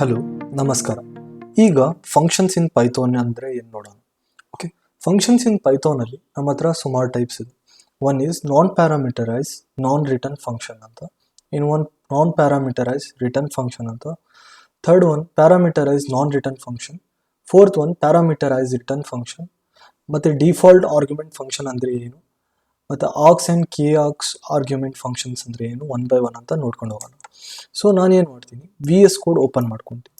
Hello, ನಮಸ್ಕಾರ. ಈಗ functions ಇನ್ Python ಅಂದರೆ ಏನು ನೋಡೋಣ. ಓಕೆ, ಫಂಕ್ಷನ್ಸ್ ಇನ್ ಪೈಥಾನಲ್ಲಿ ನಮ್ಮ ಹತ್ರ ಸುಮಾರು ಟೈಪ್ಸ್ ಇದೆ. One is non ಪ್ಯಾರಾಮೀಟರೈಸ್ non return function ಅಂತ, in one non ಪ್ಯಾರಾಮೀಟರೈಸ್ return function ಅಂತ, third one parameterise non return function, fourth one ಪ್ಯಾರಾಮೀಟರೈಸ್ return function, ಮತ್ತು ಡಿಫಾಲ್ಟ್ ಆರ್ಗ್ಯುಮೆಂಟ್ ಫಂಕ್ಷನ್ ಅಂದರೆ ಏನು, ಮತ್ತು args and K axe argument functions ಅಂದರೆ ಏನು, one by one ಅಂತ ನೋಡ್ಕೊಂಡು ಹೋಗೋಣ. ಸೊ ನಾನೇನು ಮಾಡ್ತೀನಿ, VS ಕೋಡ್ ಓಪನ್ ಮಾಡ್ಕೊತೀನಿ.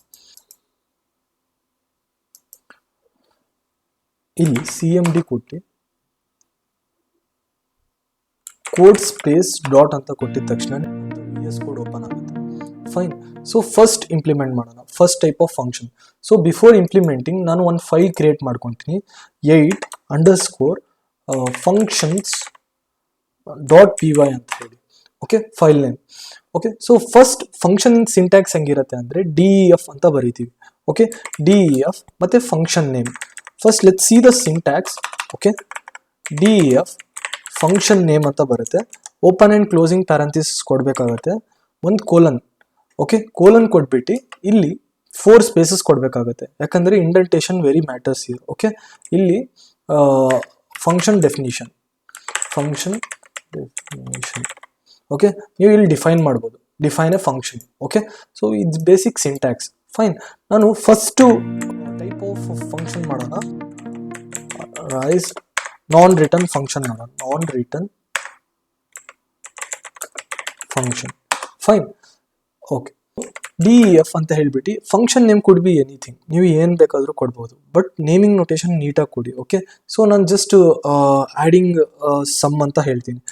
ಇಲ್ಲಿ CMD ಕೊಟ್ಟು ಕೋಡ್ ಸ್ಪೇಸ್ ಡಾಟ್ ಅಂತ ಕೊಟ್ಟಿದ ತಕ್ಷಣ VS ಕೋಡ್ ಓಪನ್ ಆಗುತ್ತೆ. ಫೈನ್. ಸೊ ಫಸ್ಟ್ ಇಂಪ್ಲಿಮೆಂಟ್ ಮಾಡೋಣ, first type of function. So before implementing ನಾನು ಒಂದು ಫೈಲ್ ಕ್ರಿಯೇಟ್ ಮಾಡ್ಕೊತೀನಿ, 8_functions.py ಅಂತ ಹೇಳಿ. Okay, file name. Okay, so first function syntax ಹೆಂಗಿರುತ್ತೆ ಅಂದರೆ DEF ಅಂತ ಬರೀತೀವಿ. ಓಕೆ, DEF ಮತ್ತೆ function name. First let's see the syntax. Okay, DEF function name ಅಂತ ಬರುತ್ತೆ, ಓಪನ್ ಆ್ಯಂಡ್ ಕ್ಲೋಸಿಂಗ್ ಪ್ಯಾರಂಥಿಸಿಸ್ ಕೊಡಬೇಕಾಗತ್ತೆ, ಒಂದು ಕೋಲನ್. ಓಕೆ, ಕೋಲನ್ ಕೊಟ್ಬಿಟ್ಟು ಇಲ್ಲಿ 4 ಸ್ಪೇಸಸ್ ಕೊಡಬೇಕಾಗತ್ತೆ, ಯಾಕಂದರೆ indentation very matters here. Okay, ಇಲ್ಲಿ ಫಂಕ್ಷನ್ ಡೆಫಿನಿಷನ್. ಓಕೆ, ನೀವು ಇಲ್ಲಿ ಡಿಫೈನ್ ಮಾಡ್ಬೋದು, define a function. Okay, so ಇದು ಬೇಸಿಕ್ ಸಿಂಟ್ಯಾಕ್ಸ್. ಫೈನ್. ನಾನು ಫಸ್ಟು ಟೈಪ್ ಆಫ್ ಫಂಕ್ಷನ್ ಮಾಡೋಣ, ರೈಸ್ ನಾನ್ ರಿಟರ್ನ್ ಫಂಕ್ಷನ್ ಮಾಡೋಣ, non return function. Fine. Okay, DEF ಅಂತ ಹೇಳ್ಬಿಟ್ಟು function name could be anything, ನೀವು ಏನು ಬೇಕಾದರೂ ಕೊಡ್ಬೋದು, ಬಟ್ ನೇಮಿಂಗ್ ನೊಟೇಷನ್ ನೀಟಾಗಿ ಕೊಡಿ. ಓಕೆ, ಸೊ ನಾನು ಜಸ್ಟ್ ಆ್ಯಡಿಂಗ್ ಸಮ್ ಅಂತ ಹೇಳ್ತೀನಿ,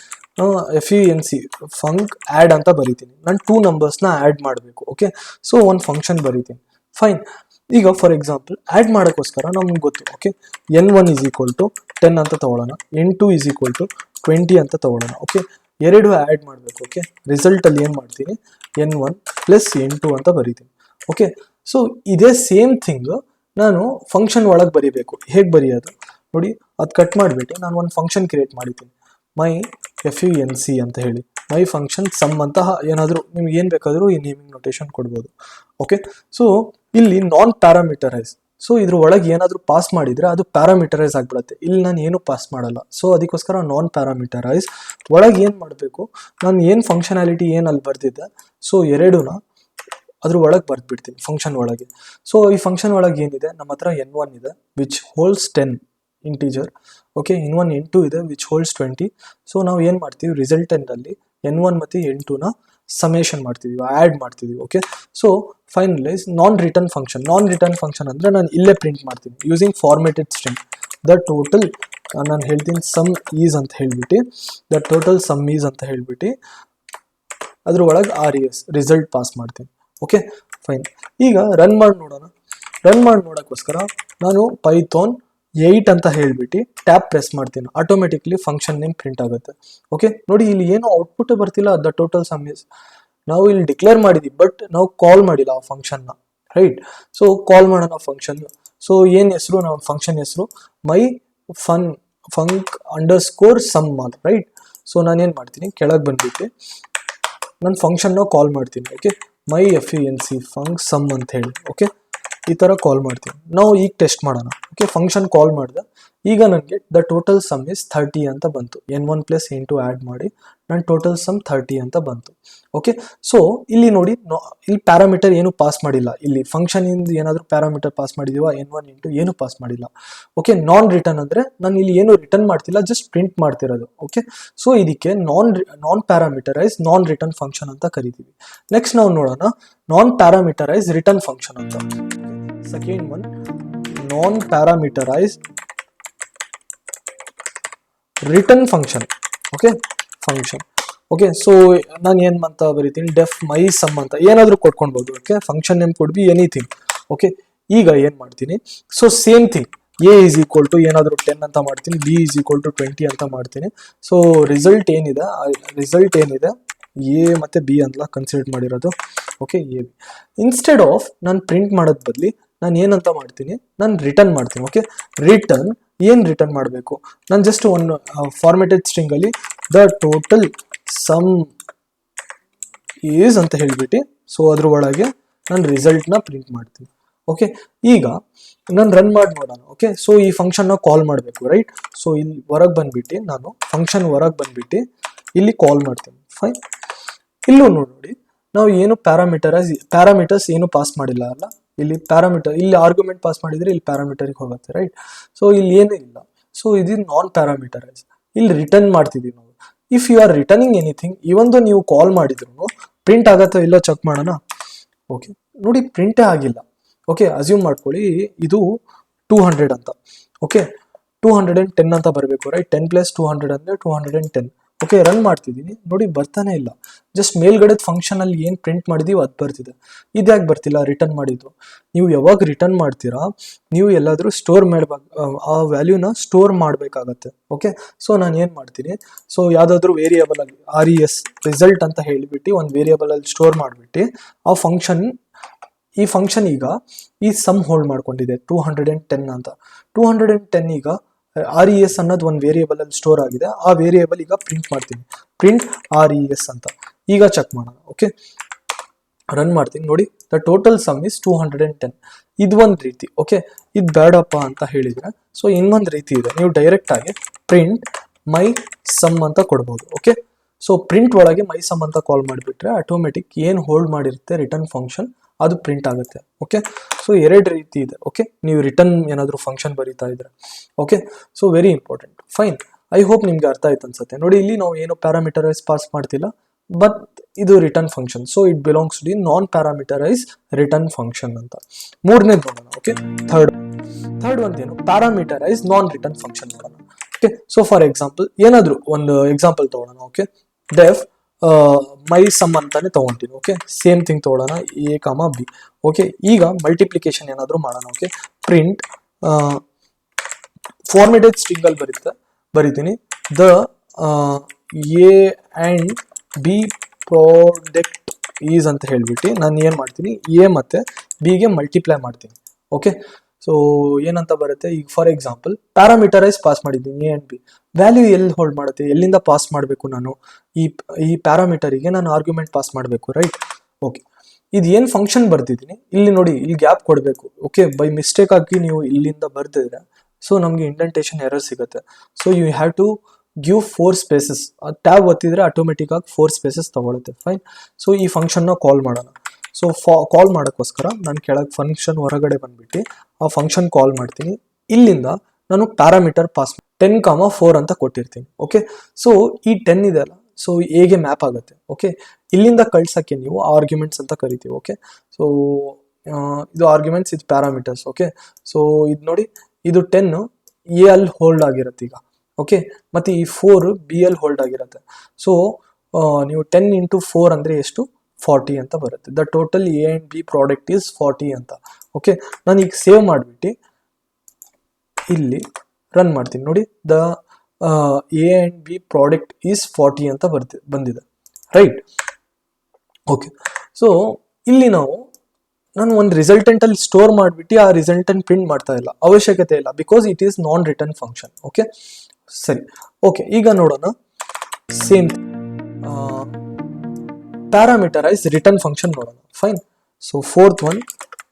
FUNC ಫಂಕ್ ಆ್ಯಡ್ ಅಂತ ಬರೀತೀನಿ. ನಾನು 2 ನಂಬರ್ಸ್ನ ಆ್ಯಡ್ ಮಾಡಬೇಕು. ಓಕೆ, ಸೊ ಒಂದು ಫಂಕ್ಷನ್ ಬರೀತೀನಿ. ಫೈನ್. ಈಗ ಫಾರ್ ಎಕ್ಸಾಂಪಲ್ ಆ್ಯಡ್ ಮಾಡೋಕ್ಕೋಸ್ಕರ ನಮ್ಗೆ ಗೊತ್ತು. ಓಕೆ, N1 = 10 ಅಂತ ತೊಗೊಳ್ಳೋಣ, N2 = 20 ಅಂತ ತೊಗೊಳ್ಳೋಣ. ಓಕೆ, ಎರಡು ಆ್ಯಡ್ ಮಾಡಬೇಕು. ಓಕೆ, ರಿಸಲ್ಟಲ್ಲಿ ಏನು ಮಾಡ್ತೀನಿ, N1 + N2 ಅಂತ ಬರೀತೀನಿ. ಓಕೆ, ಸೊ ಇದೇ ಸೇಮ್ ಥಿಂಗ್ ನಾನು ಫಂಕ್ಷನ್ ಒಳಗೆ ಬರೀಬೇಕು. ಹೇಗೆ ಬರೆಯೋದು ನೋಡಿ, ಅದು ಕಟ್ ಮಾಡಿಬಿಟ್ಟು ನಾನು ಒಂದು ಫಂಕ್ಷನ್ ಕ್ರಿಯೇಟ್ ಮಾಡಿದ್ದೀನಿ, ಮೈ FUNC ಅಂತ ಹೇಳಿ, ಮೈ ಫಂಕ್ಷನ್ ಸಮ್ ಅಂತ ಏನಾದರೂ ನಿಮ್ಗೆ ಏನು ಬೇಕಾದರೂ ಈ ನೇಮಿಂಗ್ ನೊಟೇಷನ್ ಕೊಡ್ಬೋದು. ಓಕೆ, ಸೊ ಇಲ್ಲಿ ನಾನ್ ಪ್ಯಾರಾಮೀಟರೈಸ್. ಸೊ ಇದ್ರ ಒಳಗೆ ಏನಾದರೂ ಪಾಸ್ ಮಾಡಿದರೆ ಅದು ಪ್ಯಾರಾಮೀಟರೈಸ್ ಆಗಿಬಿಡುತ್ತೆ. ಇಲ್ಲಿ ನಾನು ಏನು ಪಾಸ್ ಮಾಡಲ್ಲ, ಸೊ ಅದಕ್ಕೋಸ್ಕರ ನಾನ್ ಪ್ಯಾರಾಮೀಟರೈಸ್. ಒಳಗೆ ಏನು ಮಾಡಬೇಕು, ನಾನು ಏನು ಫಂಕ್ಷನಾಲಿಟಿ ಏನು ಅಲ್ಲಿ ಬರ್ದಿದ್ದೆ, ಸೊ ಎರಡೂನ ಅದ್ರ ಒಳಗೆ ಬರ್ದ್ಬಿಡ್ತೀನಿ ಫಂಕ್ಷನ್ ಒಳಗೆ. ಸೊ ಈ ಫಂಕ್ಷನ್ ಒಳಗೆ ಏನಿದೆ, ನಮ್ಮ ಹತ್ರ N1 ಇದೆ which holes 10 integer. Okay, N1 N2 ಇದೆ ವಿಚ್ ಹೋಲ್ಸ್ 20. ಸೊ ನಾವು ಏನು ಮಾಡ್ತೀವಿ, ರಿಸಲ್ಟೆಂಟಲ್ಲಿ N1 ಮತ್ತು N2ನ ಸಮೇಷನ್ ಮಾಡ್ತಿದ್ದೀವಿ, ಆ್ಯಡ್ ಮಾಡ್ತಿದ್ದೀವಿ. ಓಕೆ, ಸೊ ಫೈನಲೈಸ್ ನಾನ್ ರಿಟರ್ನ್ ಫಂಕ್ಷನ್. ನಾನ್ ರಿಟರ್ನ್ ಫಂಕ್ಷನ್ ಅಂದರೆ ನಾನು ಇಲ್ಲೇ ಪ್ರಿಂಟ್ ಮಾಡ್ತೀನಿ ಯೂಸಿಂಗ್ ಫಾರ್ಮೇಟೆಡ್ ಸ್ಟ್ರಿಂಗ್. ದ ಟೋಟಲ್ ನಾನು ಹೇಳ್ತೀನಿ ಸಮ್ ಈಸ್ ಅಂತ ಹೇಳ್ಬಿಟ್ಟು, ದ ಟೋಟಲ್ ಸಮ್ ಈಸ್ ಅಂತ ಹೇಳ್ಬಿಟ್ಟು ಅದ್ರ ಒಳಗೆ RES ರಿಸಲ್ಟ್ ಪಾಸ್ ಮಾಡ್ತೀನಿ. Okay, fine. ಈಗ ರನ್ ಮಾಡಿ ನೋಡೋಣ. ರನ್ ಮಾಡಿ ನೋಡೋಕ್ಕೋಸ್ಕರ ನಾನು ಪೈಥಾನ್ 8 ಅಂತ ಹೇಳ್ಬಿಟ್ಟು ಟ್ಯಾಪ್ ಪ್ರೆಸ್ ಮಾಡ್ತೀನಿ, ಆಟೋಮೆಟಿಕ್ಲಿ ಫಂಕ್ಷನ್ ನೇಮ್ ಪ್ರಿಂಟ್ ಆಗುತ್ತೆ. ಓಕೆ, ನೋಡಿ ಇಲ್ಲಿ ಏನು ಔಟ್ಪುಟ್ ಬರ್ತಿಲ್ಲ, ದ ಟೋಟಲ್ ಸಮ್ ಈಸ್. ನಾವು ಇಲ್ಲಿ ಡಿಕ್ಲೇರ್ ಮಾಡಿದ್ವಿ, ಬಟ್ ನಾವು ಕಾಲ್ ಮಾಡಿಲ್ಲ ಆ ಫಂಕ್ಷನ್ನ, ರೈಟ್? ಸೊ ಕಾಲ್ ಮಾಡೋಣ ಫಂಕ್ಷನ್. ಸೊ ಏನು ಹೆಸರು, ನಮ್ಮ ಫಂಕ್ಷನ್ ಹೆಸರು ಮೈ ಫಂಕ್_ಸಮ್ ಅಂತ, ರೈಟ್? ಸೊ ನಾನೇನು ಮಾಡ್ತೀನಿ, ಕೆಳಗೆ ಬಂದ್ಬಿಟ್ಟು ನನ್ನ ಫಂಕ್ಷನ್ನ ಕಾಲ್ ಮಾಡ್ತೀನಿ. ಓಕೆ, ಮೈ FUNC ಫಂಕ್ ಸಮ್ ಅಂತ ಹೇಳಿ. ಓಕೆ, ಈ ಥರ ಕಾಲ್ ಮಾಡ್ತೀನಿ. ನಾವು ಈಗ ಟೆಸ್ಟ್ ಮಾಡೋಣ. ಓಕೆ, ಫಂಕ್ಷನ್ ಕಾಲ್ ಮಾಡಿದೆ, ಈಗ ನನಗೆ ದ ಟೋಟಲ್ ಸಮ್ ಇಸ್ 30 ಅಂತ ಬಂತು. N1 + N2 ಆ್ಯಡ್ ಮಾಡಿ ನನ್ನ ಟೋಟಲ್ ಸಮ್ 30 ಅಂತ ಬಂತು. ಓಕೆ, ಸೊ ಇಲ್ಲಿ ನೋಡಿ, ಇಲ್ಲಿ ಪ್ಯಾರಾಮೀಟರ್ ಏನು ಪಾಸ್ ಮಾಡಿಲ್ಲ, ಇಲ್ಲಿ ಫಂಕ್ಷನಿಂದ ಏನಾದರೂ ಪ್ಯಾರಾಮೀಟರ್ ಪಾಸ್ ಮಾಡಿದೀವ, N1 N2 ಏನು ಪಾಸ್ ಮಾಡಿಲ್ಲ. ಓಕೆ, ನಾನ್ ರಿಟರ್ನ್ ಅಂದರೆ ನಾನು ಇಲ್ಲಿ ಏನು ರಿಟರ್ನ್ ಮಾಡ್ತಿಲ್ಲ, ಜಸ್ಟ್ ಪ್ರಿಂಟ್ ಮಾಡ್ತಿರೋದು. ಓಕೆ, ಸೊ ಇದಕ್ಕೆ ನಾನ್ ಪ್ಯಾರಾಮೀಟರೈಸ್ ನಾನ್ ರಿಟರ್ನ್ ಫಂಕ್ಷನ್ ಅಂತ ಕರಿತೀವಿ. ನೆಕ್ಸ್ಟ್ ನಾವು ನೋಡೋಣ ನಾನ್ ಪ್ಯಾರಾಮೀಟರೈಸ್ ರಿಟರ್ನ್ ಫಂಕ್ಷನ್ ಅಂತ. Second one non ಪ್ಯಾರಾಮೀಟರೈಸ್ return function. Okay, function. Okay, so ನಾನು ಏನು ಅಂತ ಬರೀತೀನಿ, ಡೆಫ್ ಮೈ ಸಮ್ ಅಂತ ಏನಾದರೂ ಕೊಟ್ಕೊಳ್ಬೋದು. Okay, function name could be anything. Okay, ಈಗ ಏನು ಮಾಡ್ತೀನಿ, ಸೊ ಸೇಮ್ ಥಿಂಗ್, A = ಏನಾದರೂ 10 ಅಂತ ಮಾಡ್ತೀನಿ, B = 20 ಅಂತ ಮಾಡ್ತೀನಿ. ಸೊ ರಿಸಲ್ಟ್ ಏನಿದೆ A ಮತ್ತು B ಅಂತ ಕನ್ಸಿಡರ್ ಮಾಡಿರೋದು. ಓಕೆ, A ಇನ್ಸ್ಟೆಡ್ ಆಫ್ ನಾನು ಪ್ರಿಂಟ್ ಮಾಡೋದ್ ಬದಲಿ ನಾನು ಏನಂತ ಮಾಡ್ತೀನಿ, ನಾನು ರಿಟರ್ನ್ ಮಾಡ್ತೀನಿ. ಓಕೆ, ರಿಟರ್ನ್ ಏನು ರಿಟರ್ನ್ ಮಾಡಬೇಕು, ನಾನು ಜಸ್ಟ್ ಒಂದು ಫಾರ್ಮೇಟೆಡ್ ಸ್ಟ್ರಿಂಗಲ್ಲಿ ದ ಟೋಟಲ್ ಸಮ್ ಈಸ್ ಅಂತ ಹೇಳ್ಬಿಟ್ಟು, ಸೊ ಅದ್ರ ಒಳಗೆ ನಾನು ರಿಸಲ್ಟ್ನ ಪ್ರಿಂಟ್ ಮಾಡ್ತೀನಿ. ಓಕೆ, ಈಗ ನಾನು ರನ್ ಮಾಡಿ ನೋಡೋಣ. ಓಕೆ, ಸೊ ಈ ಫಂಕ್ಷನ್ನ ಕಾಲ್ ಮಾಡಬೇಕು, ರೈಟ್? ಸೊ ಇಲ್ಲಿ ಹೊರಗೆ ಬಂದ್ಬಿಟ್ಟು ನಾನು ಫಂಕ್ಷನ್ ಹೊರಗೆ ಬಂದ್ಬಿಟ್ಟು ಇಲ್ಲಿ ಕಾಲ್ ಮಾಡ್ತೀನಿ. ಫೈನ್. ಇಲ್ಲೂ ನೋಡಿ, ನಾವು ಏನು ಪ್ಯಾರಾಮೀಟರ್ಸ್ ಏನು ಪಾಸ್ ಮಾಡಿಲ್ಲ ಅಲ್ಲ. ಇಲ್ಲಿ ಪ್ಯಾರಾಮೀಟರ್, ಇಲ್ಲಿ ಆರ್ಗ್ಯುಮೆಂಟ್ ಪಾಸ್ ಮಾಡಿದ್ರೆ ಇಲ್ಲಿ ಪ್ಯಾರಾಮೀಟರ್ಗೆ ಹೋಗುತ್ತೆ, ರೈಟ್? ಸೊ ಇಲ್ಲಿ ಏನೂ ಇಲ್ಲ. ಸೊ ಇದು ನಾನ್ ಪ್ಯಾರಾಮೀಟರೈಸ್. ಇಲ್ಲಿ ರಿಟರ್ನ್ ಮಾಡ್ತಿದ್ದೀವಿ ನಾವು. If you are returning anything, ಇವೊಂದು ನೀವು ಕಾಲ್ ಮಾಡಿದ್ರು ಪ್ರಿಂಟ್ ಆಗತ್ತೋ ಇಲ್ಲೋ ಚೆಕ್ ಮಾಡೋಣ. ಓಕೆ, ನೋಡಿ ಪ್ರಿಂಟೇ ಆಗಿಲ್ಲ. ಓಕೆ, ಅಸ್ಯೂಮ್ ಮಾಡ್ಕೊಳ್ಳಿ ಇದು 200 ಅಂತ. ಓಕೆ, 210 ಅಂತ ಬರಬೇಕು, ರೈಟ್? 10 + 200 ಅಂದರೆ 210. ಓಕೆ, ರನ್ ಮಾಡ್ತಿದ್ದೀನಿ, ನೋಡಿ ಬರ್ತಾನೆ ಇಲ್ಲ. ಜಸ್ಟ್ ಮೇಲ್ಗಡೆ ಫಂಕ್ಷನ್ ಅಲ್ಲಿ ಏನು ಪ್ರಿಂಟ್ ಮಾಡಿದೀವಿ ಅದು ಬರ್ತಿದೆ. ಇದ್ಯಾಕೆ ಬರ್ತಿಲ್ಲ? ರಿಟರ್ನ್ ಮಾಡಿದ್ದು. ನೀವು ಯಾವಾಗ ರಿಟರ್ನ್ ಮಾಡ್ತೀರಾ, ನೀವು ಎಲ್ಲಾದರೂ ಸ್ಟೋರ್ ಮಾಡ್ಬೇಕು, ಆ ವ್ಯಾಲ್ಯೂನ ಸ್ಟೋರ್ ಮಾಡಬೇಕಾಗತ್ತೆ. ಓಕೆ, ಸೊ ನಾನು ಏನು ಮಾಡ್ತೀನಿ, ಸೊ ಯಾವುದಾದ್ರೂ ವೇರಿಯೇಬಲ್ ಅಲ್ಲಿ RES ರಿಸಲ್ಟ್ ಅಂತ ಹೇಳಿಬಿಟ್ಟು ಒಂದು ವೇರಿಯೇಬಲ್ ಅಲ್ಲಿ ಸ್ಟೋರ್ ಮಾಡಿಬಿಟ್ಟು ಆ ಫಂಕ್ಷನ್, ಈ ಫಂಕ್ಷನ್ ಈಗ ಈ ಸಮ್ ಹೋಲ್ಡ್ ಮಾಡ್ಕೊಂಡಿದೆ 210 ಅಂತ. 210 ಈಗ RES ಅನ್ನೋದು ಒಂದು ವೇರಿಯೇಬಲ್ ಅಲ್ಲಿ ಸ್ಟೋರ್ ಆಗಿದೆ. ಆ ವೇರಿಯೇಬಲ್ ಈಗ ಪ್ರಿಂಟ್ ಮಾಡ್ತೀನಿ, ಪ್ರಿಂಟ್ RES ಅಂತ. ಈಗ ಚೆಕ್ ಮಾಡೋಣ. ಓಕೆ, ರನ್ ಮಾಡ್ತೀನಿ, ನೋಡಿ ದ ಟೋಟಲ್ ಸಮ್ ಇಸ್ 210. ಇದು ಒಂದು ರೀತಿ. ಓಕೆ, ಇದು ಬೇಡಪ್ಪ ಅಂತ ಹೇಳಿದ್ರೆ, ಸೊ ಇನ್ನೊಂದು ರೀತಿ ಇದೆ. ನೀವು ಡೈರೆಕ್ಟ್ ಆಗಿ ಪ್ರಿಂಟ್ ಮೈ ಸಮ್ ಅಂತ ಕೊಡ್ಬೋದು. ಓಕೆ, ಸೊ ಪ್ರಿಂಟ್ ಒಳಗೆ ಮೈ ಸಮ್ ಅಂತ ಕಾಲ್ ಮಾಡಿಬಿಟ್ರೆ ಆಟೋಮೆಟಿಕ್ ಏನು ಹೋಲ್ಡ್ ಮಾಡಿರುತ್ತೆ ರಿಟರ್ನ್ ಫಂಕ್ಷನ್ ಅದು ಪ್ರಿಂಟ್ ಆಗುತ್ತೆ. ಓಕೆ, ಸೊ ಎರಡು ರೀತಿ ಇದೆ. ಓಕೆ, ನೀವು ರಿಟರ್ನ್ ಏನಾದರೂ ಫಂಕ್ಷನ್ ಬರೀತಾ ಇದ್ರೆ. Okay, so very important. Fine, I hope ನಿಮ್ಗೆ ಅರ್ಥ ಆಯ್ತು ಅನ್ಸುತ್ತೆ. ನೋಡಿ ಇಲ್ಲಿ ನಾವು ಏನು ಪ್ಯಾರಾಮೀಟರೈಸ್ ಪಾಸ್ ಮಾಡ್ತಿಲ್ಲ, ಬಟ್ ಇದು return function. So it belongs to the non ಪ್ಯಾರಾಮೀಟರೈಸ್ return function ಅಂತ. ಮೂರನೇದು ನೋಡೋಣ. ಓಕೆ, ಥರ್ಡ್ ಒಂದೇನು ಪ್ಯಾರಾಮೀಟರೈಸ್ ನಾನ್ ರಿಟರ್ನ್ ಫಂಕ್ಷನ್ ನೋಡೋಣ. ಓಕೆ, ಸೊ ಫಾರ್ ಎಕ್ಸಾಂಪಲ್ ಏನಾದರೂ ಒಂದು ಎಕ್ಸಾಂಪಲ್ ತಗೊಳ್ಳೋಣ. ಓಕೆ, ಡೆಫ್ ಮೈ ಸಮ್ ಅಂತಾನೆ ತಗೊಂತೀನಿ. ಓಕೆ, ಸೇಮ್ ಥಿಂಗ್ ತಗೊಳ್ಳೋಣ, A, B. ಓಕೆ, ಈಗ ಮಲ್ಟಿಪ್ಲಿಕೇಶನ್ ಏನಾದರೂ ಮಾಡೋಣ. ಓಕೆ, ಪ್ರಿಂಟ್ ಫಾರ್ಮೇಟೆಡ್ ಸ್ಟ್ರಿಂಗ್ ಅಲ್ಲಿ ಬರಿತೀನಿ the A and B product is ಅಂತ ಹೇಳ್ಬಿಟ್ಟು ನಾನು ಏನು ಮಾಡ್ತೀನಿ, A ಮತ್ತು B ಗೆ ಮಲ್ಟಿಪ್ಲೈ ಮಾಡ್ತೀನಿ. ಓಕೆ, ಸೊ ಏನಂತ ಬರುತ್ತೆ, ಈಗ ಫಾರ್ ಎಕ್ಸಾಂಪಲ್ ಪ್ಯಾರಾಮೀಟರೈಸ್ ಪಾಸ್ ಮಾಡಿದ್ದೀನಿ A and B. ವ್ಯಾಲ್ಯೂ ಎಲ್ಲಿ ಹೋಲ್ಡ್ ಮಾಡುತ್ತೆ, ಎಲ್ಲಿಂದ ಪಾಸ್ ಮಾಡಬೇಕು ನಾನು ಈ ಪ್ಯಾರಾಮೀಟರಿಗೆ ನಾನು ಆರ್ಗ್ಯುಮೆಂಟ್ ಪಾಸ್ ಮಾಡಬೇಕು, ರೈಟ್? ಓಕೆ, ಇದು ಏನು ಫಂಕ್ಷನ್ ಬರ್ತಿದ್ದೀನಿ ಇಲ್ಲಿ ನೋಡಿ, ಇಲ್ಲಿ ಗ್ಯಾಪ್ ಕೊಡಬೇಕು. ಓಕೆ, ಬೈ ಮಿಸ್ಟೇಕ್ ಆಗಿ ನೀವು ಇಲ್ಲಿಂದ ಬರ್ತಿದ್ರೆ ಸೊ ನಮಗೆ ಇಂಡೆಂಟೇಷನ್ ಎರರ್ ಸಿಗುತ್ತೆ. So you have to give 4 spaces. Tab ಒತ್ತಿದ್ರೆ ಆಟೋಮೆಟಿಕ್ ಆಗಿ 4 ಸ್ಪೇಸಸ್ ತಗೊಳುತ್ತೆ. ಫೈನ್, ಸೊ ಈ ಫಂಕ್ಷನ್ನ ಕಾಲ್ ಮಾಡೋಣ. ಸೊ ಕಾಲ್ ಮಾಡೋಕ್ಕೋಸ್ಕರ ನಾನು ಕೆಳಗೆ ಫಂಕ್ಷನ್ ಹೊರಗಡೆ ಬಂದ್ಬಿಟ್ಟು ಆ ಫಂಕ್ಷನ್ ಕಾಲ್ ಮಾಡ್ತೀನಿ. ಇಲ್ಲಿಂದ ನಾನು ಪ್ಯಾರಾಮೀಟರ್ ಪಾಸ್ 10, 4 ಅಂತ ಕೊಟ್ಟಿರ್ತೀನಿ. ಓಕೆ, ಸೊ ಈ 10 ಇದೆ ಅಲ್ಲ, ಸೊ ಹೇಗೆ ಮ್ಯಾಪ್ ಆಗುತ್ತೆ. ಓಕೆ, ಇಲ್ಲಿಂದ ಕಳ್ಸಕ್ಕೆ ನೀವು ಆರ್ಗ್ಯುಮೆಂಟ್ಸ್ ಅಂತ ಕರಿತೀವಿ. ಓಕೆ, ಸೊ ಇದು ಆರ್ಗ್ಯುಮೆಂಟ್ಸ್, ಇದು ಪ್ಯಾರಾಮೀಟರ್ಸ್. ಓಕೆ, ಸೊ ಇದು ನೋಡಿ, ಇದು 10 A ಅಲ್ಲಿ ಹೋಲ್ಡ್ ಆಗಿರುತ್ತೆ ಈಗ. ಓಕೆ, ಮತ್ತೆ ಈ 4 B ಅಲ್ಲಿ ಹೋಲ್ಡ್ ಆಗಿರುತ್ತೆ. ಸೊ ನೀವು 10 × 4 ಅಂದರೆ ಎಷ್ಟು, 40 ಅಂತ ಬರುತ್ತೆ. The total A and B product is 40 ಅಂತ. ಓಕೆ, ನಾನು ಈಗ ಸೇವ್ ಮಾಡಿಬಿಟ್ಟು ಇಲ್ಲಿ ರನ್ ಮಾಡ್ತೀನಿ. ನೋಡಿ, the A and B product is 40 ಅಂತ ಬಂದಿದೆ, ರೈಟ್? ಓಕೆ, ಸೊ ಇಲ್ಲಿ ನಾನು ಒಂದು ರಿಸಲ್ಟೆಂಟ್ ಅಲ್ಲಿ ಸ್ಟೋರ್ ಮಾಡಿಬಿಟ್ಟು ಆ ರಿಸಲ್ಟೆಂಟ್ ಪ್ರಿಂಟ್ ಮಾಡ್ತಾ ಇಲ್ಲ, ಅವಶ್ಯಕತೆ ಇಲ್ಲ, because it is non return function. Okay, ಸರಿ. ಓಕೆ, ಈಗ ನೋಡೋಣ ಸೇಮ್ ಪ್ಯಾರಾಮೀಟರೈಸ್ ರಿಟರ್ನ್ ಫಂಕ್ಷನ್ ನೋಡೋಣ. Fine, so fourth one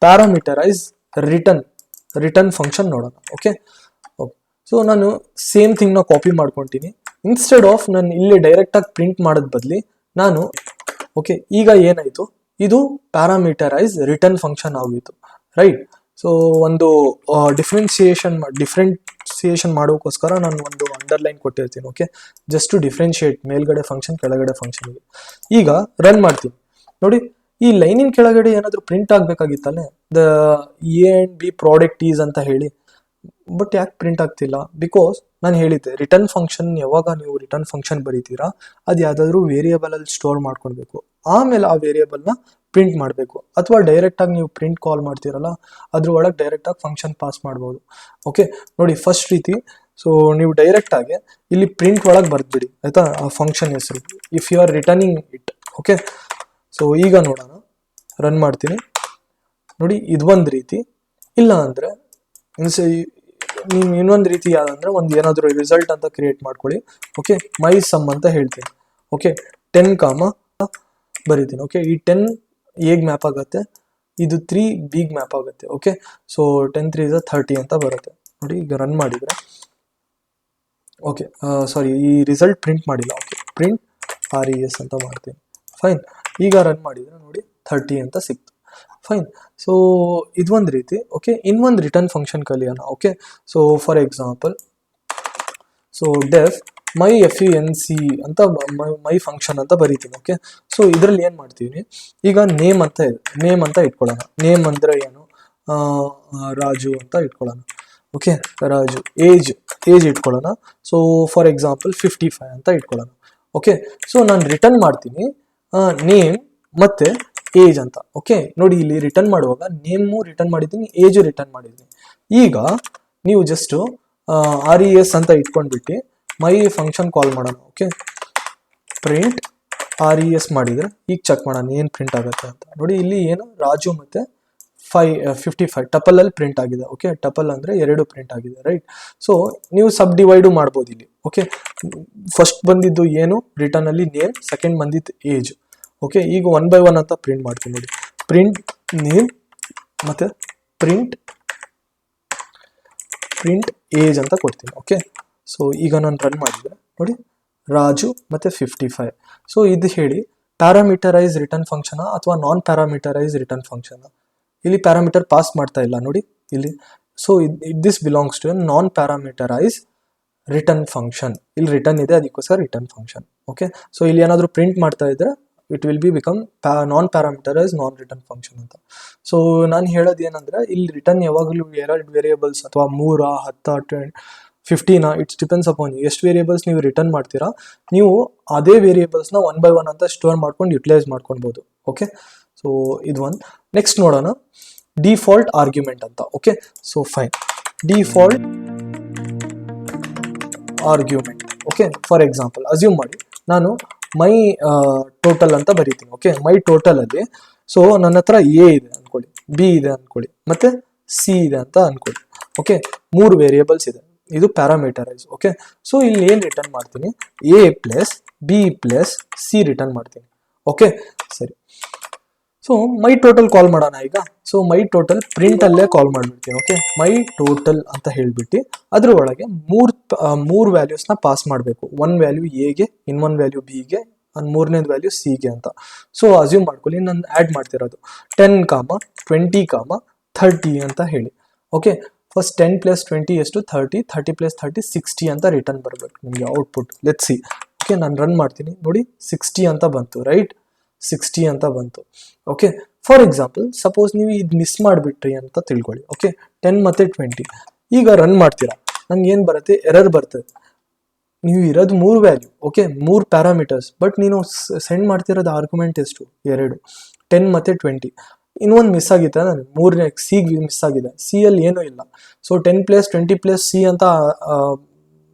ಪ್ಯಾರಾಮೀಟರೈಸ್ return function ನೋಡೋಣ. ಓಕೆ, ಸೊ ನಾನು ಸೇಮ್ ಥಿಂಗ್ನ ಕಾಪಿ ಮಾಡ್ಕೊತೀನಿ. ಇನ್ಸ್ಟೆಡ್ ಆಫ್ ನಾನು ಇಲ್ಲಿ ಡೈರೆಕ್ಟಾಗಿ ಪ್ರಿಂಟ್ ಮಾಡೋದ್ ಬದಲಿ ನಾನು ಓಕೆ, ಈಗ ಏನಾಯಿತು, ಇದು ಪ್ಯಾರಾಮೀಟರೈಸ್ ರಿಟರ್ನ್ ಫಂಕ್ಷನ್ ಆಗೋಯಿತು, ರೈಟ್? ಸೊ ಒಂದು ಡಿಫ್ರೆನ್ಸಿಯೇಷನ್ ಮಾಡೋಕ್ಕೋಸ್ಕರ ನಾನು ಒಂದು ಅಂಡರ್ಲೈನ್ ಕೊಟ್ಟಿರ್ತೀನಿ. ಓಕೆ, ಜಸ್ಟ್ ಟು ಡಿಫ್ರೆನ್ಶಿಯೇಟ್ ಮೇಲ್ಗಡೆ ಫಂಕ್ಷನ್ ಕೆಳಗಡೆ ಫಂಕ್ಷನ್ಗೆ. ಈಗ ರನ್ ಮಾಡ್ತೀನಿ. ನೋಡಿ, ಈ ಲೈನಿನ ಕೆಳಗಡೆ ಏನಾದರೂ ಪ್ರಿಂಟ್ ಆಗಬೇಕಾಗಿತ್ತಲ್ಲೇ, the A and B product is ಅಂತ ಹೇಳಿ. ಬಟ್ ಯಾಕೆ ಪ್ರಿಂಟ್ ಆಗ್ತಿಲ್ಲ? ಬಿಕಾಸ್ ನಾನು ಹೇಳಿದ್ದೆ, ರಿಟರ್ನ್ ಫಂಕ್ಷನ್ ಯಾವಾಗ ನೀವು ರಿಟರ್ನ್ ಫಂಕ್ಷನ್ ಬರೀತೀರಾ ಅದು ಯಾವುದಾದ್ರೂ ವೇರಿಯೇಬಲ್ ಅಲ್ಲಿ ಸ್ಟೋರ್ ಮಾಡ್ಕೊಳ್ಬೇಕು, ಆಮೇಲೆ ಆ ವೇರಿಯೇಬಲ್ನ ಪ್ರಿಂಟ್ ಮಾಡಬೇಕು. ಅಥವಾ ಡೈರೆಕ್ಟಾಗಿ ನೀವು ಪ್ರಿಂಟ್ ಕಾಲ್ ಮಾಡ್ತೀರಲ್ಲ, ಅದ್ರ ಒಳಗೆ ಡೈರೆಕ್ಟಾಗಿ ಫಂಕ್ಷನ್ ಪಾಸ್ ಮಾಡ್ಬೋದು. ಓಕೆ, ನೋಡಿ ಫಸ್ಟ್ ರೀತಿ, ಸೊ ನೀವು ಡೈರೆಕ್ಟಾಗಿ ಇಲ್ಲಿ ಪ್ರಿಂಟ್ ಒಳಗೆ ಬರ್ದ್ಬಿಡಿ, ಆಯಿತಾ, ಆ ಫಂಕ್ಷನ್ ಹೆಸರು, if you are returning it. Okay, so ಈಗ ನೋಡೋಣ, ರನ್ ಮಾಡ್ತೀನಿ. ನೋಡಿ, ಇದು ಒಂದು ರೀತಿ. ಇಲ್ಲ ಅಂದರೆ ನೀವು ಇನ್ನೊಂದು ರೀತಿ ಯಾವುದಂದ್ರೆ, ಒಂದು ಏನಾದರೂ ರಿಸಲ್ಟ್ ಅಂತ ಕ್ರಿಯೇಟ್ ಮಾಡ್ಕೊಳ್ಳಿ. ಓಕೆ, ಮೈ ಸಮ್ ಅಂತ ಹೇಳ್ತೀನಿ. ಓಕೆ, 10, ಬರೀತೀನಿ. ಓಕೆ, ಈ 10 ಹೇಗೆ ಮ್ಯಾಪ್ ಆಗುತ್ತೆ, ಇದು 3 ಬಿಗ್ ಮ್ಯಾಪ್ ಆಗುತ್ತೆ. ಓಕೆ, ಸೊ 10 3 is 30 ಅಂತ ಬರುತ್ತೆ ನೋಡಿ. ಈಗ ರನ್ ಮಾಡಿದ್ರೆ ಓಕೆ, ಸಾರಿ ಈ ರಿಸಲ್ಟ್ ಪ್ರಿಂಟ್ ಮಾಡಿಲ್ಲ. ಓಕೆ, ಪ್ರಿಂಟ್ RES ಅಂತ ಮಾಡ್ತೀನಿ. ಫೈನ್, ಈಗ ರನ್ ಮಾಡಿದ್ರೆ ನೋಡಿ 30 ಅಂತ ಸಿಕ್ತು. ಫೈನ್, ಸೊ ಇದೊಂದು ರೀತಿ. ಓಕೆ, ಇನ್ನೊಂದು ರಿಟರ್ನ್ ಫಂಕ್ಷನ್ ಕಲಿಯೋಣ. Okay, so for example, so deaf my func ಅಂತ ಮೈ ಫಂಕ್ಷನ್ ಅಂತ ಬರೀತೀನಿ. ಓಕೆ, ಸೊ ಇದರಲ್ಲಿ ಏನು ಮಾಡ್ತೀವಿ, ಈಗ ನೇಮ್ ಅಂತ ಇದೆ, ನೇಮ್ ಅಂತ ಇಟ್ಕೊಳ್ಳೋಣ. ನೇಮ್ ಅಂದರೆ ಏನು, ರಾಜು ಅಂತ ಇಟ್ಕೊಳ್ಳೋಣ. ಓಕೆ, ರಾಜು. ಏಜ್ ಇಟ್ಕೊಳ್ಳೋಣ. ಸೊ ಫಾರ್ ಎಕ್ಸಾಂಪಲ್ 55 ಅಂತ ಇಟ್ಕೊಳ್ಳೋಣ. ಓಕೆ, ಸೊ ನಾನು ರಿಟರ್ನ್ ಮಾಡ್ತೀನಿ ನೇಮ್ ಮತ್ತೆ ಏಜ್ ಅಂತ. ಓಕೆ, ನೋಡಿ ಇಲ್ಲಿ ರಿಟರ್ನ್ ಮಾಡುವಾಗ ನೇಮು ರಿಟರ್ನ್ ಮಾಡಿದ್ದೀನಿ, ಏಜು ರಿಟರ್ನ್ ಮಾಡಿದ್ದೀನಿ. ಈಗ ನೀವು ಜಸ್ಟ್ RES ಅಂತ ಇಟ್ಕೊಂಡ್ಬಿಟ್ಟು ಮೈ ಫಂಕ್ಷನ್ ಕಾಲ್ ಮಾಡೋಣ. ಓಕೆ, ಪ್ರಿಂಟ್ RES ಮಾಡಿದರೆ ಈಗ ಚೆಕ್ ಮಾಡೋಣ ಏನು ಪ್ರಿಂಟ್ ಆಗುತ್ತೆ ಅಂತ. ನೋಡಿ ಇಲ್ಲಿ ಏನು ರಾಜು ಮತ್ತೆ 55 ಟಪಲ್ ಅಲ್ಲಿ ಪ್ರಿಂಟ್ ಆಗಿದೆ. ಓಕೆ, ಟಪಲ್ ಅಂದ್ರೆ 2 ಪ್ರಿಂಟ್ ಆಗಿದೆ, ರೈಟ್. ಸೊ ನೀವು ಸಬ್ ಡಿವೈಡು ಮಾಡ್ಬೋದು ಇಲ್ಲಿ. ಓಕೆ, ಫಸ್ಟ್ ಬಂದಿದ್ದು ಏನು ರಿಟರ್ನ್ ಅಲ್ಲಿ ನೇಮ್, ಸೆಕೆಂಡ್ ಬಂದಿದ್ದು ಏಜ್. ಓಕೆ, ಈಗ 1 by 1 ಅಂತ ಪ್ರಿಂಟ್ ಮಾಡ್ತೀನಿ ನೋಡಿ. ಪ್ರಿಂಟ್ ನೇಮ್ ಮತ್ತೆ ಪ್ರಿಂಟ್ ಏಜ್ ಅಂತ ಕೊಡ್ತೀನಿ. ಓಕೆ, ಸೊ ಈಗ ನಾನು ರನ್ ಮಾಡಿದ್ರೆ ನೋಡಿ ರಾಜು ಮತ್ತೆ 55. ಸೊ ಇದು ಹೇಳಿ ಪ್ಯಾರಾಮೀಟರೈಸ್ ರಿಟರ್ನ್ ಫಂಕ್ಷನ್ ಅಥವಾ ನಾನ್ ಪ್ಯಾರಾಮೀಟರೈಸ್ ರಿಟರ್ನ್ ಫಂಕ್ಷನ್. ಇಲ್ಲಿ ಪ್ಯಾರಾಮೀಟರ್ ಪಾಸ್ ಮಾಡ್ತಾ ಇಲ್ಲ ನೋಡಿ ಇಲ್ಲಿ. So this belongs to non ಪ್ಯಾರಾಮೀಟರೈಸ್ return function. ಇಲ್ಲಿ ರಿಟರ್ನ್ ಇದೆ, ಅದಕ್ಕೋಸ್ಕರ ರಿಟರ್ನ್ ಫಂಕ್ಷನ್. ಓಕೆ, ಸೊ ಇಲ್ಲಿ ಏನಾದರೂ ಪ್ರಿಂಟ್ ಮಾಡ್ತಾ ಇದ್ರೆ it will be become non ಪ್ಯಾರಾಮೀಟರೈಸ್ non return function ಅಂತ. ಸೊ ನಾನು ಹೇಳೋದು ಏನಂದ್ರೆ ಇಲ್ಲಿ ರಿಟರ್ನ್ ಯಾವಾಗಲೂ 2 ವೇರಿಯೇಬಲ್ಸ್ ಅಥವಾ 3 10 15 ಇಟ್ಸ್ ಡಿಪೆಂಡ್ಸ್ ಅಪಾನ್ ಎಷ್ಟು ವೇರಿಯೇಬಲ್ಸ್ ನೀವು ರಿಟರ್ನ್ ಮಾಡ್ತೀರಾ. ನೀವು ಅದೇ ವೇರಿಯೇಬಲ್ಸ್ನ 1 by 1 ಅಂತ ಸ್ಟೋರ್ ಮಾಡ್ಕೊಂಡು ಯುಟಿಲೈಸ್ ಮಾಡ್ಕೊಳ್ಬೋದು. ಓಕೆ, ಸೊ ಇದು ಒಂದು. ನೆಕ್ಸ್ಟ್ ನೋಡೋಣ ಡಿಫಾಲ್ಟ್ ಆರ್ಗ್ಯುಮೆಂಟ್ ಅಂತ. Okay, so fine, default argument. Okay, for example assume ಮಾಡಿ ನಾನು ಮೈ ಟೋಟಲ್ ಅಂತ ಬರೀತೀನಿ. ಓಕೆ, ಮೈ ಟೋಟಲ್ ಅಲ್ಲಿ ಸೊ ನನ್ನ ಹತ್ರ ಎ ಇದೆ ಅನ್ಕೊಳ್ಳಿ, ಬಿ ಇದೆ ಅನ್ಕೊಳ್ಳಿ, ಮತ್ತೆ ಸಿ ಇದೆ ಅಂತ ಅನ್ಕೊಳ್ಳಿ. ಓಕೆ, 3 ವೇರಿಯೇಬಲ್ಸ್ ಇದೆ, ಇದು ಪ್ಯಾರಾಮೀಟರೈಸ್. ಓಕೆ, ಸೊ ಇಲ್ಲಿ ಏನು ರಿಟರ್ನ್ ಮಾಡ್ತೀನಿ, A plus B plus C return ಮಾಡ್ತೀನಿ. ಓಕೆ, ಸರಿ. ಸೊ ಮೈ ಟೋಟಲ್ ಕಾಲ್ ಮಾಡೋಣ ಈಗ. ಸೊ ಮೈ ಟೋಟಲ್ ಪ್ರಿಂಟ್ ಅಲ್ಲೇ ಕಾಲ್ ಮಾಡ್ಬಿಡ್ತೀನಿ. ಓಕೆ, ಮೈ ಟೋಟಲ್ ಅಂತ ಹೇಳ್ಬಿಟ್ಟು ಅದ್ರ ಒಳಗೆ ಮೂರು ವ್ಯಾಲ್ಯೂಸ್ನ ಪಾಸ್ ಮಾಡಬೇಕು. 1 ವ್ಯಾಲ್ಯೂ ಎಗೆ, ಇನ್ನೊಂದು ವ್ಯಾಲ್ಯೂ ಬಿಗೆ, 3ನೇದು ವ್ಯಾಲ್ಯೂ ಸಿಗೆ ಅಂತ. ಸೊ ಅಸ್ಯೂಮ್ ಮಾಡ್ಕೊಳ್ಳಿ ನಾನು ಆ್ಯಡ್ ಮಾಡ್ತಿರೋದು 10, 20, 30 ಅಂತ ಹೇಳಿ. ಓಕೆ, ಫಸ್ಟ್ 10 + 20 ಎಷ್ಟು 30, 30 + 30 60 ಅಂತ ರಿಟರ್ನ್ ಬರಬೇಕು ನಿಮಗೆ ಔಟ್ಪುಟ್. Let's see. ಓಕೆ, ನಾನು ರನ್ ಮಾಡ್ತೀನಿ ನೋಡಿ 60 ಅಂತ ಬಂತು, ರೈಟ್. 60 ಅಂತ ಬಂತು. ಓಕೆ, ಫಾರ್ ಎಕ್ಸಾಂಪಲ್ ಸಪೋಸ್ ನೀವು ಇದು ಮಿಸ್ ಮಾಡಿಬಿಟ್ರಿ ಅಂತ ತಿಳ್ಕೊಳ್ಳಿ. ಓಕೆ, 10 ಮತ್ತು 20 ಈಗ ರನ್ ಮಾಡ್ತೀರಾ, ನಂಗೆ ಏನು ಬರುತ್ತೆ, ಎರರ್ ಬರ್ತದೆ. ನೀವು ಇರೋದು 3 ವ್ಯಾಲ್ಯೂ. ಓಕೆ, 3 ಪ್ಯಾರಾಮೀಟರ್ಸ್, ಬಟ್ ನೀನು ಸೆಂಡ್ ಮಾಡ್ತಿರೋದು ಆರ್ಗ್ಯುಮೆಂಟ್ ಎಷ್ಟು, 2, 10 ಮತ್ತು 20. ಇನ್ನೊಂದು ಮಿಸ್ ಆಗಿತ್ತು, ನಾನು 3ನೇ ಸಿಗೆ ಮಿಸ್ ಆಗಿದೆ, ಸಿ ಅಲ್ಲಿ ಏನೂ ಇಲ್ಲ. ಸೊ 10 + 20 + ಸಿ ಅಂತ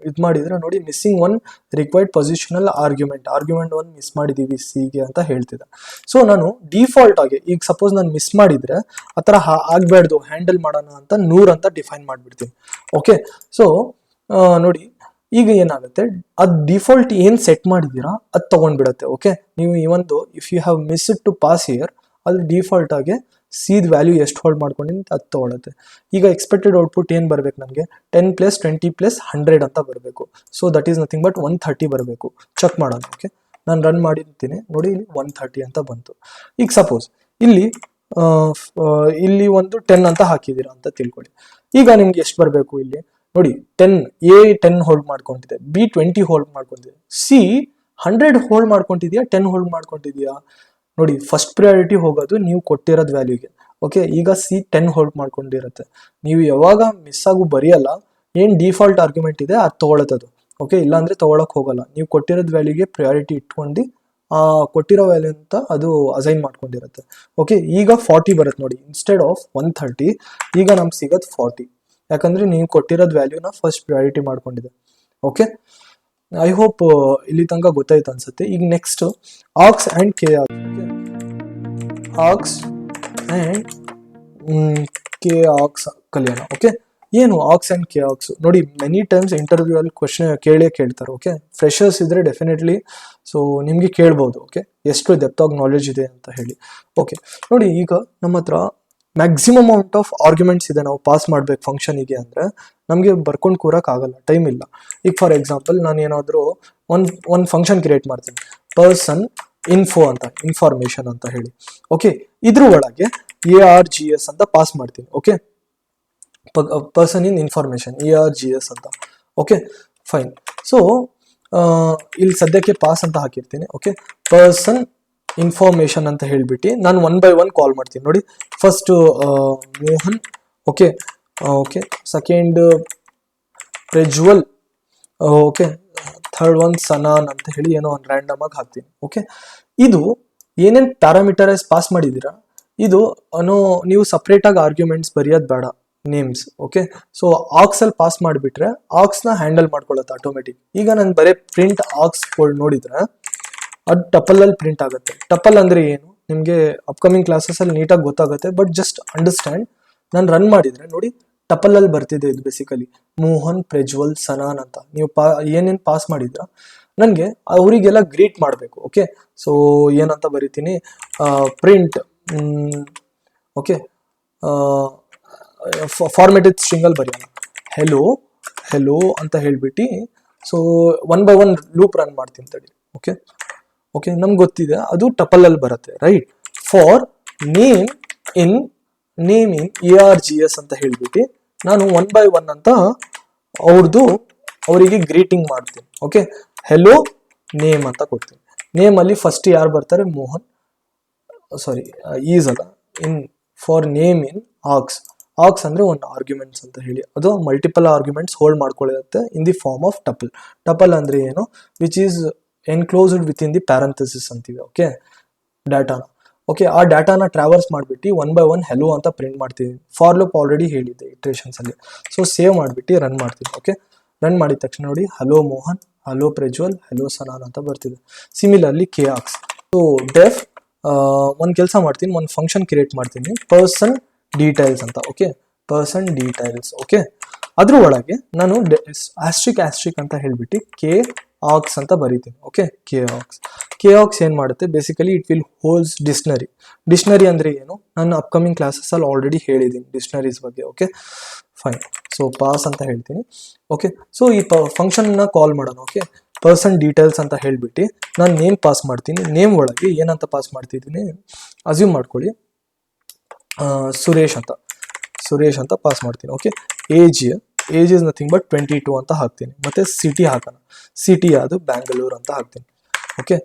ಇದು ಮಾಡಿದ್ರೆ ನೋಡಿ missing 1 required positional argument 1 miss ಮಾಡಿದ್ದೀವಿ ಸಿಗೆ ಅಂತ ಹೇಳ್ತಿದ್ದೆ. ಸೊ ನಾನು ಡಿಫಾಲ್ಟ್ ಆಗಿ ಈಗ ಸಪೋಸ್ ನಾನು ಮಿಸ್ ಮಾಡಿದ್ರೆ ಆ ಥರ ಆಗಬಾರ್ದು, ಹ್ಯಾಂಡಲ್ ಮಾಡೋಣ ಅಂತ 100 ಅಂತ ಡಿಫೈನ್ ಮಾಡಿಬಿಡ್ತೀನಿ. ಓಕೆ, ಸೊ ನೋಡಿ ಈಗ ಏನಾಗುತ್ತೆ, ಅದು ಡಿಫಾಲ್ಟ್ ಏನು ಸೆಟ್ ಮಾಡಿದ್ದೀರಾ ಅದು ತೊಗೊಂಡ್ಬಿಡುತ್ತೆ. ಓಕೆ, ನೀವು ಇವೊಂದು if you have miss it to pass here, ಅದು ಡಿಫಾಲ್ಟ್ ಆಗಿ ಸಿದ್ ವ್ಯಾಲ್ಯೂ ಎಷ್ಟು ಹೋಲ್ಡ್ ಮಾಡ್ಕೊಂಡಿನಿ ಅದು ತೊಗೊಳುತ್ತೆ. ಈಗ ಎಕ್ಸ್ಪೆಕ್ಟೆಡ್ ಔಟ್ಪುಟ್ ಏನು ಬರಬೇಕು ನಮಗೆ, 10 + 20 + 100 ಅಂತ ಬರಬೇಕು. So that is nothing but 130 ಬರಬೇಕು. ಚೆಕ್ ಮಾಡೋಣ. ಓಕೆ, ನಾನು ರನ್ ಮಾಡಿರ್ತೀನಿ ನೋಡಿ, ಇಲ್ಲಿ 130 ಅಂತ ಬಂತು. ಈಗ ಸಪೋಸ್ ಇಲ್ಲಿ ಒಂದು 10 ಅಂತ ಹಾಕಿದ್ದೀರಾ ಅಂತ ತಿಳ್ಕೊಳ್ಳಿ. ಈಗ ನಿಮ್ಗೆ ಎಷ್ಟು ಬರಬೇಕು ಇಲ್ಲಿ ನೋಡಿ, 10 ಎ 10 ಹೋಲ್ಡ್ ಮಾಡ್ಕೊಂಡಿದೆ, ಬಿ 20 ಹೋಲ್ಡ್ ಮಾಡ್ಕೊಂಡಿದೆ, ಸಿ 100 ಹೋಲ್ಡ್ ಮಾಡ್ಕೊಂಡಿದ್ಯಾ 10 ಹೋಲ್ಡ್ ಮಾಡ್ಕೊಂಡಿದ್ಯಾ ನೋಡಿ. ಫಸ್ಟ್ ಪ್ರಿಯಾರಿಟಿ ಹೋಗೋದು ನೀವು ಕೊಟ್ಟಿರೋದು ವ್ಯಾಲ್ಯೂಗೆ. ಓಕೆ, ಈಗ ಸಿ 10 ಹೋಲ್ಡ್ ಮಾಡ್ಕೊಂಡಿರುತ್ತೆ. ನೀವು ಯಾವಾಗ ಮಿಸ್ ಆಗು ಬರೆಯಲ್ಲ, ಏನು ಡಿಫಾಲ್ಟ್ ಆರ್ಗ್ಯುಮೆಂಟ್ ಇದೆ ಅದು ತೊಗೊಳತ್ತದು. ಓಕೆ, ಇಲ್ಲಾಂದ್ರೆ ತೊಗೊಳಕ್ ಹೋಗಲ್ಲ. ನೀವು ಕೊಟ್ಟಿರೋದು ವ್ಯಾಲ್ಯೂಗೆ ಪ್ರಿಯಾರಿಟಿ ಇಟ್ಕೊಂಡು ಕೊಟ್ಟಿರೋ ವ್ಯಾಲ್ಯೂ ಅಂತ ಅದು ಅಸೈನ್ ಮಾಡ್ಕೊಂಡಿರುತ್ತೆ. ಓಕೆ, ಈಗ 40 ಬರುತ್ತೆ ನೋಡಿ, ಇನ್ಸ್ಟೆಡ್ ಆಫ್ 130 ಈಗ ನಮ್ಗೆ ಸಿಗೋದು 40. ಯಾಕಂದ್ರೆ ನೀವು ಕೊಟ್ಟಿರೋದು ವ್ಯಾಲ್ಯೂನ ಫಸ್ಟ್ ಪ್ರಿಯಾರಿಟಿ ಮಾಡ್ಕೊಂಡಿದೆ. ಓಕೆ, ಐ ಹೋಪ್ ಇಲ್ಲಿ ತನಕ ಗೊತ್ತಾಯ್ತು ಅನ್ಸುತ್ತೆ. ಈಗ next args and K args and K args ಕಲಿಯೋಣ. ಓಕೆ, ಏನು ಆಕ್ಸ್ ಆ್ಯಂಡ್ ಕೆ ಆಕ್ಸ್ ನೋಡಿ, ಮೆನಿ ಟೈಮ್ಸ್ ಇಂಟರ್ವ್ಯೂ ಅಲ್ಲಿ ಕ್ವಶನ್ ಕೇಳ್ತಾರೆ. ಓಕೆ, ಫ್ರೆಶರ್ಸ್ ಇದ್ರೆ ಡೆಫಿನೆಟ್ಲಿ ಸೊ ನಿಮಗೆ ಕೇಳ್ಬೋದು. ಓಕೆ, ಎಷ್ಟು ಡೆಪ್ತ್ ಆಫ್ ನಾಲೆಜ್ ಇದೆ ಅಂತ ಹೇಳಿ. ಓಕೆ ನೋಡಿ, ಈಗ ನಮ್ಮ ಹತ್ರ ಮ್ಯಾಕ್ಸಿಮಮ್ ಅಮೌಂಟ್ ಆಫ್ ಆರ್ಗ್ಯುಮೆಂಟ್ಸ್ ಇದೆ, ನಾವು ಪಾಸ್ ಮಾಡ್ಬೇಕು ಫಂಕ್ಷನಿಗೆ ಅಂದರೆ ನಮಗೆ ಬರ್ಕೊಂಡು ಕೂರಕ್ಕೆ ಆಗಲ್ಲ, ಟೈಮ್ ಇಲ್ಲ. ಈಗ ಫಾರ್ ಎಕ್ಸಾಂಪಲ್ ನಾನು ಏನಾದರೂ ಒಂದು ಫಂಕ್ಷನ್ ಕ್ರಿಯೇಟ್ ಮಾಡ್ತೀನಿ, ಪರ್ಸನ್ ಇನ್ಫೋ ಅಂತ, ಇನ್ಫಾರ್ಮೇಶನ್ ಅಂತ ಹೇಳಿ. ಓಕೆ, ಇದ್ರ ಒಳಗೆ ARGS ಅಂತ ಪಾಸ್ ಮಾಡ್ತೀನಿ. Okay, person in information ARGS ಅಂತ. Okay fine. ಸೊ ಇಲ್ಲಿ ಸದ್ಯಕ್ಕೆ ಪಾಸ್ ಅಂತ ಹಾಕಿರ್ತೀನಿ. ಓಕೆ, ಪರ್ಸನ್ ಇನ್ಫಾರ್ಮೇಶನ್ ಅಂತ ಹೇಳ್ಬಿಟ್ಟು ನಾನು 1 by 1 ಕಾಲ್ ಮಾಡ್ತೀನಿ. ನೋಡಿ, first Mohan. Okay okay, second Prajwal. Okay, third one Sanan ಅಂತ ಹೇಳಿ ಏನೋ ಒಂದು ರ್ಯಾಂಡಮ್ ಆಗಿ ಹಾಕ್ತೀನಿ. ಓಕೆ, ಇದು ಏನೇನು ಪ್ಯಾರಾಮೀಟರೈಸ್ ಪಾಸ್ ಮಾಡಿದ್ದೀರಾ ಇದು ನೀವು ಸಪ್ರೇಟ್ ಆಗಿ ಆರ್ಗ್ಯುಮೆಂಟ್ಸ್ ಬರೆಯೋದು ಬೇಡ, ನೇಮ್ಸ್. ಓಕೆ, ಸೊ ಆಕ್ಸ್ ಅಲ್ಲಿ ಪಾಸ್ ಮಾಡಿಬಿಟ್ರೆ ಆಕ್ಸ್ನ ಹ್ಯಾಂಡಲ್ ಮಾಡ್ಕೊಳ್ಳುತ್ತೆ ಆಟೋಮೆಟಿಕ್. ಈಗ ನಾನು ಬರೀ ಪ್ರಿಂಟ್ ಆಕ್ಸ್ ನೋಡಿದ್ರೆ ಅದು ಟಪಲ್ ಅಲ್ಲಿ ಪ್ರಿಂಟ್ ಆಗುತ್ತೆ. ಟಪಲ್ ಅಂದ್ರೆ ಏನು ನಿಮಗೆ ಅಪ್ಕಮಿಂಗ್ ಕ್ಲಾಸಸ್ ಅಲ್ಲಿ ನೀಟಾಗಿ ಗೊತ್ತಾಗುತ್ತೆ, ಬಟ್ ಜಸ್ಟ್ ಅಂಡರ್ಸ್ಟ್ಯಾಂಡ್. ನಾನು ರನ್ ಮಾಡಿದ್ರೆ ನೋಡಿ, ಟಪಲ್ ಅಲ್ಲಿ ಬರ್ತಿದೆ ಇದು ಬೇಸಿಕಲಿ ಮೋಹನ್, ಪ್ರಜ್ವಲ್, ಸನಾನ್ ಅಂತ. ನೀವು ಏನೇನು ಪಾಸ್ ಮಾಡಿದ್ರ ನನಗೆ ಅವರಿಗೆಲ್ಲ ಗ್ರೀಟ್ ಮಾಡಬೇಕು. ಓಕೆ, ಸೊ ಏನಂತ ಬರಿತೀನಿ, ಪ್ರಿಂಟ್. ಓಕೆ, ಫಾರ್ಮೆಟೆಡ್ ಸ್ಟ್ರಿಂಗ್ ಅಲ್ಲಿ ಬರೆಯೋಣ, ಹೆಲೋ ಹೆಲೋ ಅಂತ ಹೇಳ್ಬಿಟ್ಟು. ಸೊ 1 by 1 ಲೂಪ್ ರನ್ ಮಾಡ್ತೀನಿ ತಡಿ. ಓಕೆ ಓಕೆ, ನಮ್ಗೆ ಗೊತ್ತಿದೆ ಅದು ಟಪಲ್ ಅಲ್ಲಿ ಬರುತ್ತೆ, right. For name in ARGS ಅಂತ ಹೇಳ್ಬಿಟ್ಟು ನಾನು 1 by 1 ಅಂತ ಅವರಿಗೆ ಗ್ರೀಟಿಂಗ್ ಮಾಡ್ತೀನಿ. ಓಕೆ, ಹೆಲೋ ನೇಮ್ ಅಂತ ಕೊಡ್ತೀನಿ. ನೇಮ್ ಅಲ್ಲಿ ಫಸ್ಟ್ ಯಾರು ಬರ್ತಾರೆ, ಮೋಹನ್. ಸಾರಿ, ಈಸ್ ಅಲ್ಲ, in for name in args. Args ಅಂದ್ರೆ ಒಂದು ಆರ್ಗ್ಯುಮೆಂಟ್ಸ್ ಅಂತ ಹೇಳಿ, ಅದು ಮಲ್ಟಿಪಲ್ ಆರ್ಗ್ಯುಮೆಂಟ್ಸ್ ಹೋಲ್ಡ್ ಮಾಡ್ಕೊಳ್ಳುತ್ತೆ in the form of tuple. Tuple ಅಂದ್ರೆ ಏನು, which is enclosed with in the parenthesis ಅಂತೀವಿ. ಓಕೆ, ಡಾಟಾನ. ಓಕೆ, ಆ ಡಾಟಾನ ಟ್ರಾವರ್ಸ್ ಮಾಡಿಬಿಟ್ಟು 1 by 1 ಹೆಲೋ ಅಂತ ಪ್ರಿಂಟ್ ಮಾಡ್ತೀವಿ. ಫಾರ್ ಲೂಪ್ ಆಲ್ರೆಡಿ ಹೇಳಿದ್ದೆ ಇಟ್ರೇಷನ್ಸ್ ಅಲ್ಲಿ. ಸೊ ಸೇವ್ ಮಾಡಿಬಿಟ್ಟು ರನ್ ಮಾಡ್ತೀನಿ. ಓಕೆ, ರನ್ ಮಾಡಿದ ತಕ್ಷಣ ನೋಡಿ, hello Mohan, hello Prajwal, hello Sanan ಅಂತ ಬರ್ತಿದೆ. Similarly K args. So def ಒಂದು ಕೆಲಸ ಮಾಡ್ತೀನಿ, ಒಂದು ಫಂಕ್ಷನ್ ಕ್ರಿಯೇಟ್ ಮಾಡ್ತೀನಿ, ಪರ್ಸನ್ ಡೀಟೇಲ್ಸ್ ಅಂತ. Okay, person details. ಓಕೆ, ಅದ್ರ ಒಳಗೆ ನಾನು ಆಸ್ಟ್ರಿಕ್ ಅಂತ ಹೇಳ್ಬಿಟ್ಟು ಕೆ ಆಕ್ಸ್ ಅಂತ ಬರೀತೀನಿ. ಓಕೆ, ಕೆ ಆಕ್ಸ್ ಏನ್ ಮಾಡುತ್ತೆ basically, it will holes dictionary. Dictionary ಅಂದ್ರೆ ಏನು, ನಾನು ಅಪ್ಕಮಿಂಗ್ ಕ್ಲಾಸಸ್ ಅಲ್ಲಿ ಆಲ್ರೆಡಿ ಹೇಳಿದ್ದೀನಿ ಡಿಕ್ಷನರೀಸ್ ಬಗ್ಗೆ. Okay fine. ಸೊ ಪಾಸ್ ಅಂತ ಹೇಳ್ತೀನಿ. ಓಕೆ, ಸೊ ಈ ಫಂಕ್ಷನ್ ನ ಕಾಲ್ ಮಾಡೋಣ. ಓಕೆ, ಪರ್ಸನ್ ಡೀಟೇಲ್ಸ್ ಅಂತ ಹೇಳ್ಬಿಟ್ಟು ನಾನು ನೇಮ್ ಪಾಸ್ ಮಾಡ್ತೀನಿ. ನೇಮ್ ಒಳಗೆ ಏನಂತ ಪಾಸ್ ಮಾಡ್ತಿದ್ದೀನಿ, ಅಸ್ಯೂಮ್ ಮಾಡ್ಕೊಳ್ಳಿ ಸುರೇಶ್ ಅಂತ ಪಾಸ್ ಮಾಡ್ತೀನಿ. Okay, age is nothing but 22 ಅಂತ ಹಾಕ್ತೀನಿ. ಮತ್ತೆ ಸಿಟಿ ಹಾಕೋಣ, ಸಿಟಿ ಅದು ಬ್ಯಾಂಗ್ಳೂರ್ ಅಂತ ಹಾಕ್ತೀನಿ. Okay,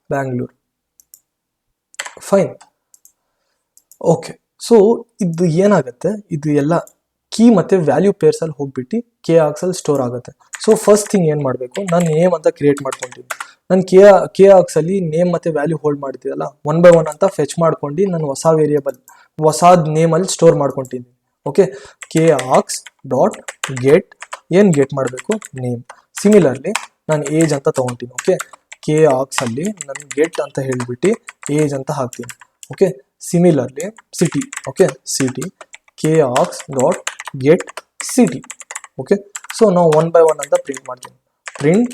Bangalore. Fine. Okay, so ಇದು ಏನಾಗುತ್ತೆ, ಇದು ಎಲ್ಲ ಕೀ ಮತ್ತೆ ವ್ಯಾಲ್ಯೂ ಪೇರ್ಸ್ ಅಲ್ಲಿ ಹೋಗ್ಬಿಟ್ಟು ಕೆ ಆಕ್ಸ್ ಅಲ್ಲಿ ಸ್ಟೋರ್ ಆಗುತ್ತೆ. ಸೊ ಫಸ್ಟ್ ಥಿಂಗ್ ಏನ್ ಮಾಡಬೇಕು, ನಾನು ನೇಮ್ ಅಂತ ಕ್ರಿಯೇಟ್ ಮಾಡ್ಕೊಂತೀನಿ. ನಾನು ಕೆ ಆಕ್ಸ್ ಅಲ್ಲಿ ನೇಮ್ ಮತ್ತೆ ವ್ಯಾಲ್ಯೂ ಹೋಲ್ಡ್ ಮಾಡ್ತೀವಲ್ಲ, 1 by 1 ಅಂತ ಫೆಚ್ ಮಾಡ್ಕೊಂಡು ನಾನು ಹೊಸ ವೇರಿಯೇಬಲ್ ಹೊಸಾದ್ ನೇಮ್ ಅಲ್ಲಿ ಸ್ಟೋರ್ ಮಾಡ್ಕೊಂತೀನಿ. Okay, K args dot get get ಮಾಡಬೇಕು, ನೇಮ್. ಸಿಮಿಲರ್ಲಿ ನಾನು ಏಜ್ ಅಂತ ತಗೊಂತೀನಿ. ಓಕೆ, ಕೆ ಆಕ್ಸ್ ಅಲ್ಲಿ ನಾನು ಗೆಟ್ ಅಂತ ಹೇಳ್ಬಿಟ್ಟು ಏಜ್ ಅಂತ ಹಾಕ್ತೀನಿ. Okay, similarly city. Okay, city, K args dot get city. Okay, so ನಾವು 1 by 1 ಅಂತ ಪ್ರಿಂಟ್ ಮಾಡ್ತೀನಿ. Print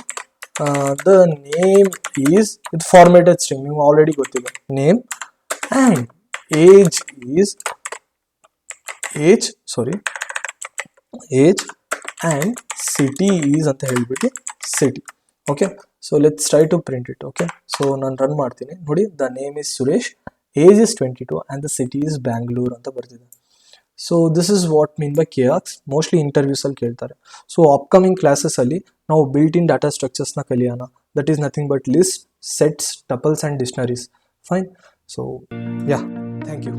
the name is with formatted string, ನಿಮ್ಗೆ ಆಲ್ರೆಡಿ ಗೊತ್ತಿದೆ, name and age is age and city is ಅಂತ ಹೇಳ್ಬಿಟ್ಟು city. Okay, so let's try to print it. Okay, so ನಾನು run ಮಾಡ್ತೀನಿ. ನೋಡಿ, the name is Suresh, age is 22 and the city is Bangalore ಅಂತ ಬರ್ತಿದೆ. So this is what mean by k args. Mostly interviews ಅಲ್ಲಿ ಕೇಳ್ತಾರೆ. So upcoming classes ಅಲ್ಲಿ ನಾವು built in data ಸ್ಟ್ರಕ್ಚರ್ಸ್ನ ಕಲಿಯೋಣ. That is nothing but list, sets, tuples and dictionaries. Fine. So yeah, thank you.